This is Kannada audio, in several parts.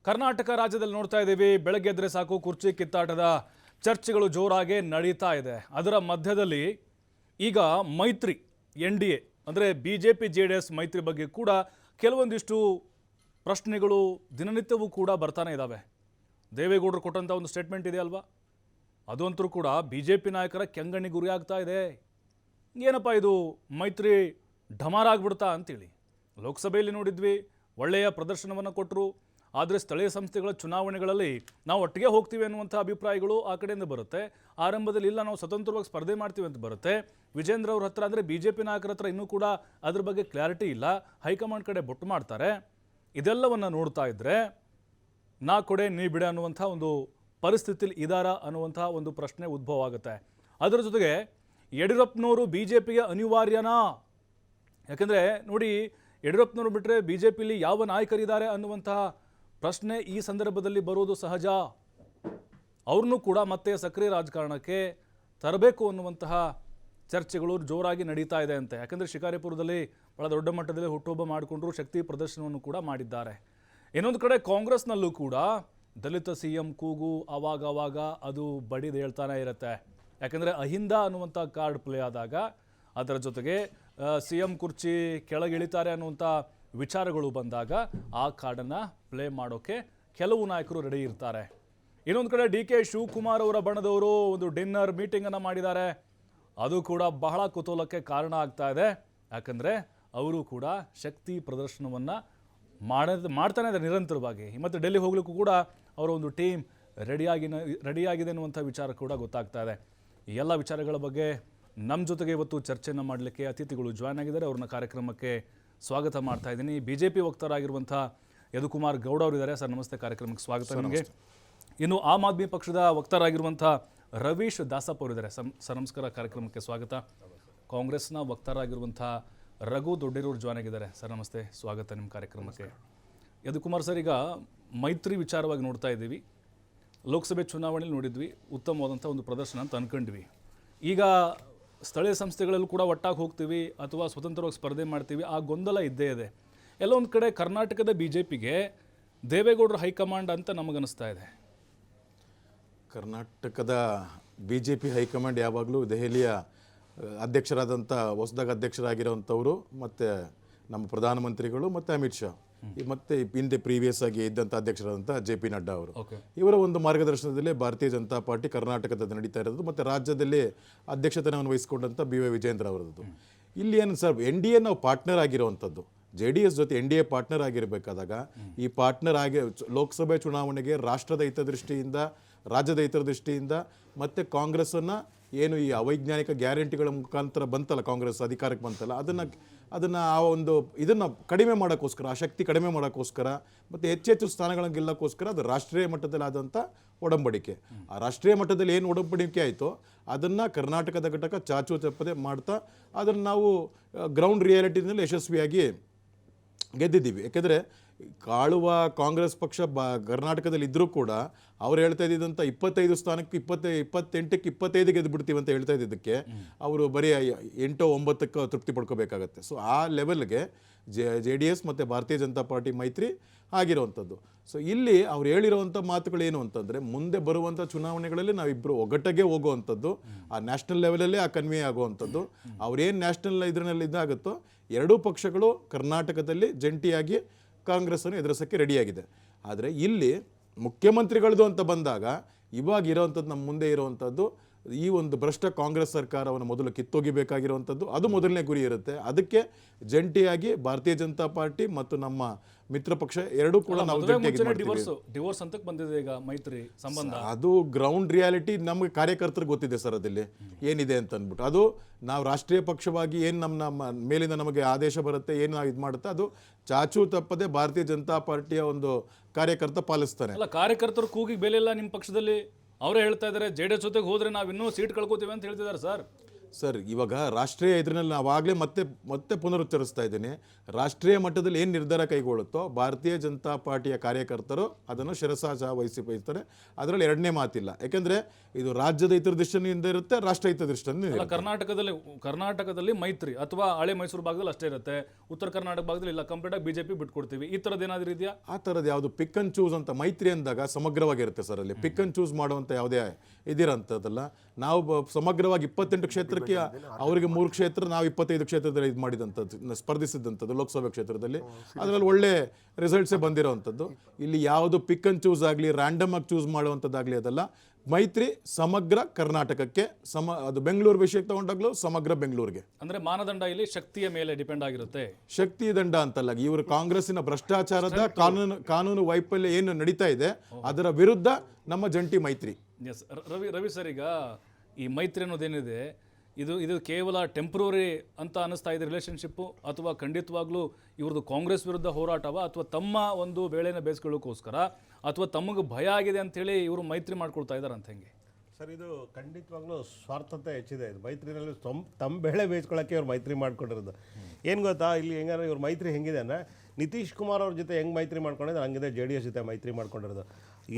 ಕರ್ನಾಟಕ ರಾಜ್ಯದಲ್ಲಿ ನೋಡ್ತಾ ಇದ್ದೀವಿ, ಬೆಳಗ್ಗೆ ಎದ್ರೆ ಸಾಕು ಕುರ್ಚಿ ಕಿತ್ತಾಟದ ಚರ್ಚೆಗಳು ಜೋರಾಗಿ ನಡೀತಾ ಇದೆ. ಅದರ ಮಧ್ಯದಲ್ಲಿ ಈಗ ಮೈತ್ರಿ NDA ಅಂದರೆ BJP JDS ಮೈತ್ರಿ ಬಗ್ಗೆ ಕೂಡ ಕೆಲವೊಂದಿಷ್ಟು ಪ್ರಶ್ನೆಗಳು ದಿನನಿತ್ಯವೂ ಕೂಡ ಬರ್ತಾನೆ ಇದ್ದಾವೆ. ದೇವೇಗೌಡರು ಕೊಟ್ಟಂಥ ಒಂದು ಸ್ಟೇಟ್ಮೆಂಟ್ ಇದೆ ಅಲ್ವಾ, ಅದಂತರೂ ಕೂಡ BJP ನಾಯಕರ ಕೆಂಗಣ್ಣಿ ಗುರಿ ಆಗ್ತಾ ಇದೆ. ಏನಪ್ಪ ಇದು ಮೈತ್ರಿ ಢಮಾರಾಗ್ಬಿಡ್ತಾ ಅಂತೇಳಿ ಲೋಕಸಭೆಯಲ್ಲಿ ನೋಡಿದ್ವಿ, ಒಳ್ಳೆಯ ಪ್ರದರ್ಶನವನ್ನು ಕೊಟ್ಟರು. ಆದರೆ ಸ್ಥಳೀಯ ಸಂಸ್ಥೆಗಳ ಚುನಾವಣೆಗಳಲ್ಲಿ ನಾವು ಒಟ್ಟಿಗೆ ಹೋಗ್ತೀವಿ ಅನ್ನುವಂಥ ಅಭಿಪ್ರಾಯಗಳು ಆ ಕಡೆಯಿಂದ ಬರುತ್ತೆ. ಆರಂಭದಲ್ಲಿ ಇಲ್ಲ, ನಾವು ಸ್ವತಂತ್ರವಾಗಿ ಸ್ಪರ್ಧೆ ಮಾಡ್ತೀವಿ ಅಂತ ಬರುತ್ತೆ. ವಿಜೇಂದ್ರ ಅವ್ರ ಹತ್ರ ಅಂದರೆ BJP ನಾಯಕರ ಹತ್ರ ಇನ್ನೂ ಕೂಡ ಅದ್ರ ಬಗ್ಗೆ ಕ್ಲಾರಿಟಿ ಇಲ್ಲ. ಹೈಕಮಾಂಡ್ ಕಡೆ ಬೊಟ್ಟು ಮಾಡ್ತಾರೆ. ಇದೆಲ್ಲವನ್ನು ನೋಡ್ತಾ ಇದ್ದರೆ ನಾ ಕೊಡೆ ನೀ ಬಿಡೆ ಅನ್ನುವಂಥ ಒಂದು ಪರಿಸ್ಥಿತಿಲಿ ಇದಾರ ಅನ್ನುವಂಥ ಒಂದು ಪ್ರಶ್ನೆ ಉದ್ಭವ ಆಗುತ್ತೆ. ಅದರ ಜೊತೆಗೆ ಯಡಿಯೂರಪ್ಪನವರು BJPಗೆ ಅನಿವಾರ್ಯನಾ? ಯಾಕೆಂದರೆ ನೋಡಿ, ಯಡಿಯೂರಪ್ಪನವರು ಬಿಟ್ಟರೆ BJPಲಿ ಯಾವ ನಾಯಕರಿದ್ದಾರೆ ಅನ್ನುವಂತಹ ಪ್ರಶ್ನೆ ಈ ಸಂದರ್ಭದಲ್ಲಿ ಬರೋದು ಸಹಜ. ಅವ್ರನ್ನೂ ಕೂಡ ಮತ್ತೆ ಸಕ್ರಿಯ ರಾಜಕಾರಣಕ್ಕೆ ತರಬೇಕು ಅನ್ನುವಂತಹ ಚರ್ಚೆಗಳು ಜೋರಾಗಿ ನಡೀತಾ ಇದೆ ಅಂತೆ. ಯಾಕಂದರೆ ಶಿಕಾರಿಪುರದಲ್ಲಿ ಬಹಳ ದೊಡ್ಡ ಮಟ್ಟದಲ್ಲಿ ಹುಟ್ಟುಹಬ್ಬ ಮಾಡಿಕೊಂಡ್ರು, ಶಕ್ತಿ ಪ್ರದರ್ಶನವನ್ನು ಕೂಡ ಮಾಡಿದ್ದಾರೆ. ಇನ್ನೊಂದು ಕಡೆ ಕಾಂಗ್ರೆಸ್ನಲ್ಲೂ ಕೂಡ ದಲಿತ CM ಕೂಗು ಆವಾಗ ಅದು ಬಡಿದು ಹೇಳ್ತಾನೆ ಇರುತ್ತೆ. ಯಾಕಂದರೆ ಅಹಿಂದ ಅನ್ನುವಂಥ ಕಾರ್ಡ್ ಪ್ಲೇ ಆದಾಗ ಅದರ ಜೊತೆಗೆ CM ಕುರ್ಚಿ ಕೆಳಗಿಳಿತಾರೆ ಅನ್ನುವಂಥ ವಿಚಾರಗಳು ಬಂದಾಗ ಆ ಕಾರ್ಡನ್ನು ಪ್ಲೇ ಮಾಡೋಕ್ಕೆ ಕೆಲವು ನಾಯಕರು ರೆಡಿ ಇರ್ತಾರೆ. ಇನ್ನೊಂದು ಕಡೆ DK ಶಿವಕುಮಾರ್ ಅವರ ಬಣದವರು ಒಂದು ಡಿನ್ನರ್ ಮೀಟಿಂಗನ್ನು ಮಾಡಿದ್ದಾರೆ. ಅದು ಕೂಡ ಬಹಳ ಕುತೂಹಲಕ್ಕೆ ಕಾರಣ ಆಗ್ತಾ ಇದೆ. ಯಾಕಂದರೆ ಅವರು ಕೂಡ ಶಕ್ತಿ ಪ್ರದರ್ಶನವನ್ನು ಮಾಡ್ತಾನೆ ಇದ್ದಾರೆ ನಿರಂತರವಾಗಿ. ಮತ್ತು ಡೆಲ್ಲಿ ಹೋಗ್ಲಿಕ್ಕೂ ಕೂಡ ಅವರ ಒಂದು ಟೀಮ್ ರೆಡಿಯಾಗಿದೆ ಅನ್ನುವಂಥ ವಿಚಾರ ಕೂಡ ಗೊತ್ತಾಗ್ತಾ ಇದೆ. ಈ ಎಲ್ಲ ವಿಚಾರಗಳ ಬಗ್ಗೆ ನಮ್ಮ ಜೊತೆಗೆ ಇವತ್ತು ಚರ್ಚೆಯನ್ನು ಮಾಡಲಿಕ್ಕೆ ಅತಿಥಿಗಳು ಜಾಯ್ನ್ ಆಗಿದ್ದಾರೆ. ಅವ್ರನ್ನ ಕಾರ್ಯಕ್ರಮಕ್ಕೆ ಸ್ವಾಗತ ಮಾಡ್ತಾ ಇದ್ದೀನಿ. BJP ವಕ್ತಾರರಾಗಿರುವಂಥ ಯದುಕುಮಾರ್ ಗೌಡ ಅವರಿದ್ದಾರೆ. ಸರ್ ನಮಸ್ತೆ, ಕಾರ್ಯಕ್ರಮಕ್ಕೆ ಸ್ವಾಗತ ನಿಮಗೆ. ಇನ್ನು ಆಮ್ ಆದ್ಮಿ ಪಕ್ಷದ ವಕ್ತಾರರಾಗಿರುವಂಥ ರವೀಶ್ ದಾಸಪ್ಪ ಅವರಿದ್ದಾರೆ. ಸರ್ ನಮಸ್ಕಾರ, ಕಾರ್ಯಕ್ರಮಕ್ಕೆ ಸ್ವಾಗತ. ಕಾಂಗ್ರೆಸ್ನ ವಕ್ತಾರರಾಗಿರುವಂಥ ರಘು ದೊಡ್ಡೇರೂರು ಜಾಯ್ನ್ ಆಗಿದ್ದಾರೆ. ಸರ್ ನಮಸ್ತೆ, ಸ್ವಾಗತ ನಿಮ್ಮ ಕಾರ್ಯಕ್ರಮಕ್ಕೆ. ಯದುಕುಮಾರ್ ಸರ್, ಈಗ ಮೈತ್ರಿ ವಿಚಾರವಾಗಿ ನೋಡ್ತಾ ಇದ್ದೀವಿ. ಲೋಕಸಭೆ ಚುನಾವಣೆಯಲ್ಲಿ ನೋಡಿದ್ವಿ, ಉತ್ತಮವಾದಂಥ ಒಂದು ಪ್ರದರ್ಶನ ಅಂತ ಅಂದ್ಕೊಂಡ್ವಿ. ಈಗ ಸ್ಥಳೀಯ ಸಂಸ್ಥೆಗಳಲ್ಲೂ ಕೂಡ ಒಟ್ಟಾಗಿ ಹೋಗ್ತೀವಿ ಅಥವಾ ಸ್ವತಂತ್ರವಾಗಿ ಸ್ಪರ್ಧೆ ಮಾಡ್ತೀವಿ, ಆ ಗೊಂದಲ ಇದ್ದೇ ಇದೆ. ಎಲ್ಲ ಒಂದು ಕಡೆ ಕರ್ನಾಟಕದ BJPಗೆ ದೇವೇಗೌಡರ ಹೈಕಮಾಂಡ್ ಅಂತ ನಮಗನಿಸ್ತಾ ಇದೆ. ಕರ್ನಾಟಕದ BJP ಹೈಕಮಾಂಡ್ ಯಾವಾಗಲೂ ದೆಹಲಿಯ ಅಧ್ಯಕ್ಷರಾದಂಥ ಹೊಸದಾಗಿ ಅಧ್ಯಕ್ಷರಾಗಿರೋವಂಥವರು ಮತ್ತು ನಮ್ಮ ಪ್ರಧಾನಮಂತ್ರಿಗಳು ಮತ್ತು ಅಮಿತ್ ಶಾ ಮತ್ತು ಹಿಂದೆ ಪ್ರೀವಿಯಸ್ ಆಗಿ ಇದ್ದಂಥ ಅಧ್ಯಕ್ಷರಾದಂಥ JP ನಡ್ಡಾ ಅವರು, ಇವರ ಒಂದು ಮಾರ್ಗದರ್ಶನದಲ್ಲಿ ಭಾರತೀಯ ಜನತಾ ಪಾರ್ಟಿ ಕರ್ನಾಟಕದ ನಡೀತಾ ಇರೋದು ಮತ್ತು ರಾಜ್ಯದಲ್ಲಿ ಅಧ್ಯಕ್ಷತೆಯನ್ನು ವಹಿಸಿಕೊಂಡಂಥ BY ವಿಜೇಂದ್ರ ಅವರದ್ದು. ಇಲ್ಲಿ ಏನು ಸರ್, NDA ನಾವು ಪಾರ್ಟ್ನರ್ ಆಗಿರುವಂಥದ್ದು, JDS ಜೊತೆ NDA ಪಾರ್ಟ್ನರ್ ಆಗಿರಬೇಕಾದಾಗ ಈ ಪಾರ್ಟ್ನರ್ ಆಗಿ ಲೋಕಸಭೆ ಚುನಾವಣೆಗೆ ರಾಷ್ಟ್ರದ ಹಿತದೃಷ್ಟಿಯಿಂದ, ರಾಜ್ಯದ ಹಿತದೃಷ್ಟಿಯಿಂದ ಮತ್ತು ಕಾಂಗ್ರೆಸ್ಸನ್ನು ಏನು ಈ ಅವೈಜ್ಞಾನಿಕ ಗ್ಯಾರಂಟಿಗಳ ಮುಖಾಂತರ ಬಂತಲ್ಲ, ಕಾಂಗ್ರೆಸ್ ಅಧಿಕಾರಕ್ಕೆ ಬಂತಲ್ಲ, ಅದನ್ನು ಆ ಒಂದು ಇದನ್ನು ಕಡಿಮೆ ಮಾಡೋಕ್ಕೋಸ್ಕರ, ಆ ಶಕ್ತಿ ಕಡಿಮೆ ಮಾಡೋಕ್ಕೋಸ್ಕರ ಮತ್ತು ಹೆಚ್ಚೆಚ್ಚು ಸ್ಥಾನಗಳನ್ನು ಗೆಲ್ಲೋಕ್ಕೋಸ್ಕರ ಅದು ರಾಷ್ಟ್ರೀಯ ಮಟ್ಟದಲ್ಲಿ ಆದಂಥ ಒಡಂಬಡಿಕೆ. ಆ ರಾಷ್ಟ್ರೀಯ ಮಟ್ಟದಲ್ಲಿ ಏನು ಒಡಂಬಡಿಕೆ ಆಯಿತೋ ಅದನ್ನು ಕರ್ನಾಟಕದ ಘಟಕ ಚಾಚು ತಪ್ಪದೆ ಮಾಡ್ತಾ ಅದನ್ನು ನಾವು ಗ್ರೌಂಡ್ ರಿಯಾಲಿಟಿನಲ್ಲಿ ಯಶಸ್ವಿಯಾಗಿ ಗೆದ್ದಿದ್ದೀವಿ. ಯಾಕೆಂದರೆ ಕಾಳುವ ಕಾಂಗ್ರೆಸ್ ಪಕ್ಷ ಕರ್ನಾಟಕದಲ್ಲಿ ಇದ್ದರೂ ಕೂಡ ಅವ್ರು ಹೇಳ್ತಾ ಇದ್ದಿದ್ದಂಥ 25 ಸ್ಥಾನಕ್ಕೆ 28ಕ್ಕೆ 25 ಗೆದ್ದು ಬಿಡ್ತೀವಿ ಅಂತ ಹೇಳ್ತಾ ಇದ್ದಿದ್ದಕ್ಕೆ ಅವರು ಬರೀ 8-9ಕ್ಕೆ ತೃಪ್ತಿ ಪಡ್ಕೋಬೇಕಾಗತ್ತೆ. ಸೊ ಆ ಲೆವೆಲ್ಗೆ JDS ಮತ್ತು ಭಾರತೀಯ ಜನತಾ ಪಾರ್ಟಿ ಮೈತ್ರಿ ಆಗಿರುವಂಥದ್ದು. ಸೊ ಇಲ್ಲಿ ಅವ್ರು ಹೇಳಿರೋವಂಥ ಮಾತುಗಳೇನು ಅಂತಂದರೆ, ಮುಂದೆ ಬರುವಂಥ ಚುನಾವಣೆಗಳಲ್ಲಿ ನಾವಿಬ್ಬರು ಒಗ್ಗಟ್ಟಿಗೆ ಹೋಗುವಂಥದ್ದು, ಆ ನ್ಯಾಷನಲ್ ಲೆವೆಲಲ್ಲೇ ಆ ಕನ್ವೆ ಆಗುವಂಥದ್ದು. ಅವ್ರೇನು ನ್ಯಾಷನಲ್ ಇದರಲ್ಲಿ ಇದಾಗುತ್ತೋ ಎರಡೂ ಪಕ್ಷಗಳು ಕರ್ನಾಟಕದಲ್ಲಿ ಜಂಟಿಯಾಗಿ ಕಾಂಗ್ರೆಸ್ಸನ್ನು ಎದುರಿಸೋಕ್ಕೆ ರೆಡಿಯಾಗಿದೆ. ಆದರೆ ಇಲ್ಲಿ ಮುಖ್ಯಮಂತ್ರಿಗಳದು ಅಂತ ಬಂದಾಗ ಇವಾಗ ಇರೋವಂಥದ್ದು, ನಮ್ಮ ಮುಂದೆ ಇರೋವಂಥದ್ದು ಈ ಒಂದು ಭ್ರಷ್ಟ ಕಾಂಗ್ರೆಸ್ ಸರ್ಕಾರವನ್ನು ಮೊದಲು ಕಿತ್ತೊಗಿಬೇಕಾಗಿರುವಂಥದ್ದು, ಅದು ಮೊದಲನೇ ಗುರಿ ಇರುತ್ತೆ. ಅದಕ್ಕೆ ಜಂಟಿಯಾಗಿ ಭಾರತೀಯ ಜನತಾ ಪಾರ್ಟಿ ಮತ್ತು ನಮ್ಮ ಮಿತ್ರ ಪಕ್ಷ ಎರಡೂ ಕೂಡ ನಾವು ಡಿವೋರ್ಸ್ ಅಂತ ಬಂದಿದೆ ಈಗ ಮೈತ್ರಿ ಸಂಬಂಧ. ಅದು ಗ್ರೌಂಡ್ ರಿಯಾಲಿಟಿ ನಮಗೆ ಕಾರ್ಯಕರ್ತರಿಗೆ ಗೊತ್ತಿದೆ ಸರ್, ಅದಲ್ಲಿ ಏನಿದೆ ಅಂತ ಅಂದ್ಬಿಟ್ಟು. ಅದು ನಾವು ರಾಷ್ಟ್ರೀಯ ಪಕ್ಷವಾಗಿ ಏನು ನಮ್ಮ ಮೇಲಿಂದ ನಮಗೆ ಆದೇಶ ಬರುತ್ತೆ, ಏನು ನಾವು ಇದು ಮಾಡುತ್ತೆ, ಅದು ಚಾಚು ತಪ್ಪದೆ ಭಾರತೀಯ ಜನತಾ ಪಾರ್ಟಿಯ ಒಂದು ಕಾರ್ಯಕರ್ತ ಪಾಲಿಸ್ತಾನೆ. ಅಲ್ಲ, ಕಾರ್ಯಕರ್ತರು ಕೂಗಿಗೆ ಬೆಲೆ ಇಲ್ಲ ನಿಮ್ಮ ಪಕ್ಷದಲ್ಲಿ. ಅವರೇ ಹೇಳ್ತಾ ಇದ್ದಾರೆ JDS ಜೊತೆಗೆ ಹೋದರೆ ನಾವು ಇನ್ನೂ ಸೀಟ್ ಕಳ್ಕೋತೀವಿ ಅಂತ ಹೇಳ್ತಿದ್ದಾರೆ ಸರ್. ಸರ್ ಇವಾಗ ರಾಷ್ಟ್ರೀಯ ಇದರಲ್ಲಿ ನಾವಾಗಲೇ ಮತ್ತೆ ಪುನರುಚ್ಚರಿಸ್ತಾ ಇದ್ದೀನಿ, ರಾಷ್ಟ್ರೀಯ ಮಟ್ಟದಲ್ಲಿ ಏನು ನಿರ್ಧಾರ ಕೈಗೊಳ್ಳುತ್ತೋ ಭಾರತೀಯ ಜನತಾ ಪಾರ್ಟಿಯ ಕಾರ್ಯಕರ್ತರು ಅದನ್ನು ಶಿರಸಾಜ ವಹಿಸ್ತಾರೆ. ಅದರಲ್ಲಿ ಎರಡನೇ ಮಾತಿಲ್ಲ. ಯಾಕೆಂದರೆ ಇದು ರಾಜ್ಯದ ಹಿತದೃಷ್ಟಿಯಿಂದ ಇರುತ್ತೆ, ರಾಷ್ಟ್ರ ಹಿತದೃಷ್ಟಿಯಿಂದ ಇರುತ್ತೆ. ಕರ್ನಾಟಕದಲ್ಲಿ ಮೈತ್ರಿ ಅಥವಾ ಹಳೆ ಮೈಸೂರು ಭಾಗದಲ್ಲಿ ಅಷ್ಟೇ ಇರುತ್ತೆ, ಉತ್ತರ ಕರ್ನಾಟಕ ಭಾಗದಲ್ಲಿ ಇಲ್ಲ, ಕಂಪ್ಲೀಟಾಗಿ ಬಿಜೆಪಿ ಬಿಟ್ಕೊಡ್ತೀವಿ, ಈ ಥರದ್ದು ಏನಾದರೂ ಇದೆಯಾ? ಆ ಥರದ್ದು ಯಾವುದು ಪಿಕ್ ಅಂಡ್ ಚೂಸ್ ಅಂತ ಮೈತ್ರಿ ಅಂದಾಗ ಸಮಗ್ರವಾಗಿರುತ್ತೆ ಸರ್. ಅಲ್ಲಿ ಪಿಕ್ ಅಂಡ್ ಚೂಸ್ ಮಾಡುವಂಥ ಯಾವುದೇ ಇದಿರೋಂಥದ್ದಲ್ಲ. ನಾವು ಸಮಗ್ರವಾಗಿ 28 ಕ್ಷೇತ್ರಕ್ಕೆ ಅವರಿಗೆ 3 ಕ್ಷೇತ್ರ, ನಾವು 25 ಕ್ಷೇತ್ರದಲ್ಲಿ ಇದು ಮಾಡಿದಂಥದ್ದು, ಸ್ಪರ್ಧಿಸಿದಂಥದ್ದು ಲೋಕಸಭೆ ಕ್ಷೇತ್ರದಲ್ಲಿ. ಅದರಲ್ಲಿ ಒಳ್ಳೆ ರಿಸಲ್ಟ್ಸೇ ಬಂದಿರೋವಂಥದ್ದು. ಇಲ್ಲಿ ಯಾವುದು ಪಿಕ್ ಅಂಡ್ ಚೂಸ್ ಆಗಲಿ, ರ್ಯಾಂಡಮ್ ಆಗಿ ಚೂಸ್ ಮಾಡುವಂಥದ್ದಾಗಲಿ ಅದಲ್ಲ. ಮೈತ್ರಿ ಸಮಗ್ರ ಕರ್ನಾಟಕಕ್ಕೆ ಅದು ಬೆಂಗಳೂರು ವಿಷಯಕ್ಕೆ ತಗೊಂಡಾಗ್ಲೂ ಸಮಗ್ರ ಬೆಂಗಳೂರಿಗೆ. ಅಂದ್ರೆ ಮಾನದಂಡ ಇಲ್ಲಿ ಶಕ್ತಿಯ ಮೇಲೆ ಡಿಪೆಂಡ್ ಆಗಿರುತ್ತೆ. ಶಕ್ತಿ ದಂಡ ಅಂತಲ್ಲ, ಇವರು ಕಾಂಗ್ರೆಸ್ಸಿನ ಭ್ರಷ್ಟಾಚಾರದ ಕಾನೂನು ವೈಫಲ್ಯ ಏನು ನಡೀತಾ ಇದೆ ಅದರ ವಿರುದ್ಧ ನಮ್ಮ ಜಂಟಿ ಮೈತ್ರಿ. ಎಸ್ ರವಿ ಸರ್, ಈಗ ಈ ಮೈತ್ರಿ ಅನ್ನೋದೇನಿದೆ ಇದು ಕೇವಲ ಟೆಂಪ್ರರಿ ಅಂತ ಅನ್ನಿಸ್ತಾ ಇದೆ ರಿಲೇಷನ್ಶಿಪ್ಪು, ಅಥವಾ ಖಂಡಿತವಾಗ್ಲೂ ಇವ್ರದ್ದು ಕಾಂಗ್ರೆಸ್ ವಿರುದ್ಧ ಹೋರಾಟವ, ಅಥವಾ ತಮ್ಮ ಒಂದು ಬೇಳೆನ ಬೇಯಿಸ್ಕೊಳ್ಳೋಕ್ಕೋಸ್ಕರ, ಅಥವಾ ತಮಗೆ ಭಯ ಆಗಿದೆ ಅಂಥೇಳಿ ಇವರು ಮೈತ್ರಿ ಮಾಡ್ಕೊಳ್ತಾ ಇದ್ದಾರೆ ಅಂತ ಹೆಂಗೆ ಸರ್? ಇದು ಖಂಡಿತವಾಗ್ಲೂ ಸ್ವಾರ್ಥತೆ ಹೆಚ್ಚಿದೆ. ಇದು ಮೈತ್ರಿನಲ್ಲಿ ತಮ್ಮ ಬೆಳೆ ಬೇಯಿಸ್ಕೊಳ್ಳೋಕ್ಕೆ ಇವ್ರು ಮೈತ್ರಿ ಮಾಡ್ಕೊಂಡಿರೋದು. ಏನು ಗೊತ್ತಾ, ಇಲ್ಲಿ ಹೆಂಗಾರೆ ಇವ್ರ ಮೈತ್ರಿ ಹೆಂಗಿದೆ ಅಂದರೆ, ನಿತೀಶ್ ಕುಮಾರ್ ಅವ್ರ ಜೊತೆ ಹೆಂಗೆ ಮೈತ್ರಿ ಮಾಡ್ಕೊಂಡಿದ್ರೆ ಹಂಗಿದೆ JDS ಜೊತೆ ಮೈತ್ರಿ ಮಾಡ್ಕೊಂಡಿರೋದು.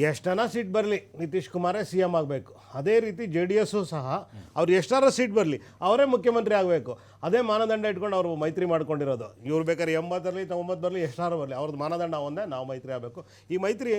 ಎಷ್ಟನ ಸೀಟ್ ಬರಲಿ ನಿತೀಶ್ ಕುಮಾರೇ CM ಆಗಬೇಕು. ಅದೇ ರೀತಿ JDSಸು ಸಹ ಅವ್ರು ಎಷ್ಟಾರ ಸೀಟ್ ಬರಲಿ ಅವರೇ ಮುಖ್ಯಮಂತ್ರಿ ಆಗಬೇಕು. ಅದೇ ಮಾನದಂಡ ಇಟ್ಕೊಂಡು ಅವರು ಮೈತ್ರಿ ಮಾಡ್ಕೊಂಡಿರೋದು. ಇವ್ರು ಬೇಕಾದ್ರೆ 80 ಬರಲಿ 90 ಬರಲಿ ಎಷ್ಟಾರು ಬರಲಿ, ಅವ್ರದ್ದು ಮಾನದಂಡ ಒಂದೇ, ನಾವು ಮೈತ್ರಿ ಆಗಬೇಕು. ಈ ಮೈತ್ರಿ